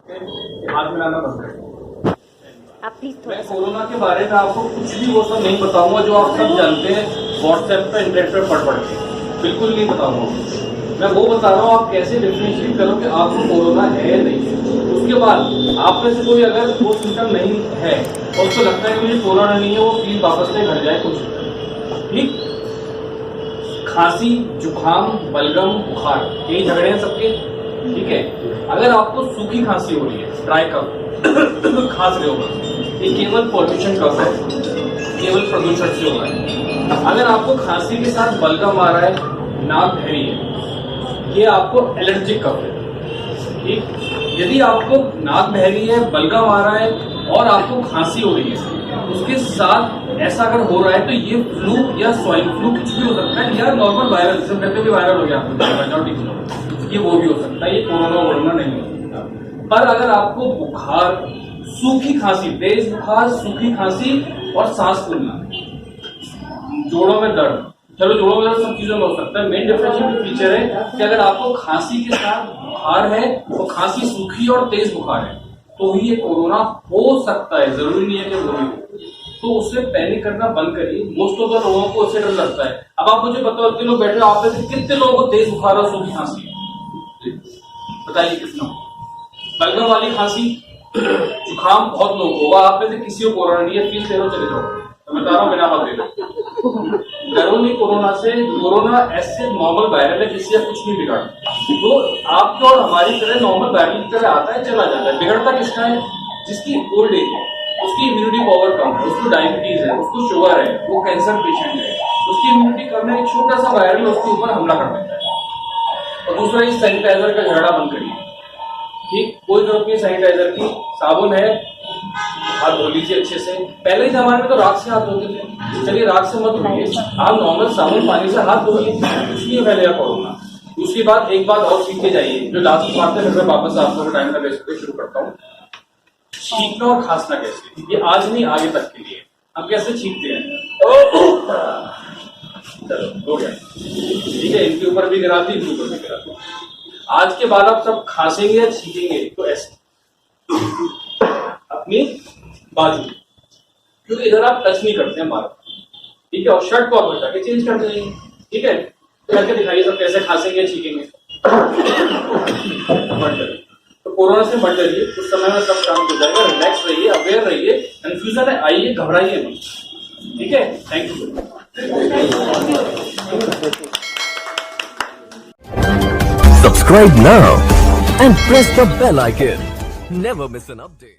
हाथ मिलाना बंद करें। आप प्लीज मैं कोरोना के बारे में आपको कुछ भी वो सब नहीं बताऊंगा जो आप सब जानते हैं व्हाट्सएप पे इंटरनेट पे पढ़ के, बिल्कुल नहीं बताऊंगा। मैं वो बता रहा हूँ आप कैसे डिफरेंशिएट करो कि आपको कोरोना है या नहीं है। उसके बाद आप में से कोई अगर वो सिम्टम नहीं है और उसको लगता है कि मुझे कोरोना नहीं है, वो प्लीज वापस से घर जाए। कुछ ठीक, खांसी, जुकाम, बलगम, बुखार, यही झगड़े हैं सबके। ठीक है, अगर आपको सूखी खांसी हो रही है, ड्राई कफ, खांस रहे होगा, ये केवल पॉल्यूशन कफ है, केवल प्रदूषण से हो रहा है। अगर आपको खांसी के साथ बलगम आ रहा है, नाक बहरी है, ये आपको एलर्जिक कफ है। ठीक, यदि आपको नाक बहरी है, बलगम आ रहा है और आपको खांसी हो रही है, उसके साथ ऐसा अगर हो रहा है तो ये फ्लू या स्वाइन फ्लू कुछ भी हो सकता है, या नॉर्मल वायरल, जिसे कहते हैं वायरल हो गया आपको, ये वो भी हो सकता है, ये कोरोना वोरोना नहीं हो सकता। पर अगर आपको बुखार, सूखी खांसी, तेज बुखार, सूखी खांसी और सांस फूलना, जोड़ों में दर्द, चलो जोड़ों में दर्द सब चीजों में हो सकता है। मेन डिफरेंशिएटिंग फीचर है कि अगर आपको खांसी के साथ बुखार है तो खांसी सूखी और तेज बुखार है तो ही ये कोरोना हो सकता है, जरूरी नहीं है कि वो ही हो। तो उससे पैनिक करना बंद करिए। मोस्ट ऑफ द लोगों को उससे डर लगता है। अब आप मुझे बताओ, इतने लोग बैठे, आप में से कितने लोगों को तेज बुखार और सूखी खांसी है? बताइए कितना। बलगम वाली खांसी, जुकाम बहुत लोगों को होगा, आप में से किसी को कोरोना नहीं है, फीस ले लो, चले जाओ। तो मैं बता रहा हूँ बिना बात ले, डरो नहीं कोरोना से। कोरोना ऐसे नॉर्मल वायरल है जिससे कुछ नहीं बिगाड़ता। तो आपको और हमारी तरह नॉर्मल वायरल की तरह आता है, चला जाता है। बिगड़ता किसका है? जिसकी ओल्ड एज है, उसकी इम्यूनिटी पावर कम है, उसको डायबिटीज है, उसको शुगर है, वो कैंसर पेशेंट है, उसकी इम्यूनिटी कम है, एक छोटा सा वायरल उसके ऊपर हमला कर देता है। और दूसरा, इस सैनिटाइजर का झगड़ा बंद करिए। ठीक, कोई जरूरत नहीं सैनिटाइजर की, साबुन है, हाथ धो लीजिए अच्छे से। पहले ही जमाने में तो राख से हाथ धोते थे, चलिए राख से मत धोइए, आप नॉर्मल साबुन पानी से हाथ धोइए, कुछ नहीं फैलेगा कोरोना। दूसरी बात, एक बात और सीख के जाइए, जो लास्ट बात है, फिर मैं वापस आप लोगों को टाइम का वेस्ट शुरू करता हूँ। छींकना और खांसना कैसे, ये आज नहीं आगे तक के लिए। हम कैसे छींकते हैं? चलो हो गया, ठीक है, इनके ऊपर भी गिरा दी, इनके ऊपर भी गिरा दी। आज के बाद आप सब खांसेंगे या छींकेंगे तो ऐसे अपनी बाजू, क्योंकि इधर आप टच नहीं करते हैं बार। ठीक है, और शर्ट को आप हटा के चेंज कर देंगे। ठीक है, करके दिखाइए सब कैसे खांसेंगे छींकेंगे। तो कोरोना से मत डरिए, कुछ समय में सब काम हो जाएगा। रिलैक्स रहिए, अवेयर रहिए, कंफ्यूजन है आइए, घबराइए नहीं। ठीक है, thank you. Subscribe now and press the bell icon. Never miss an update.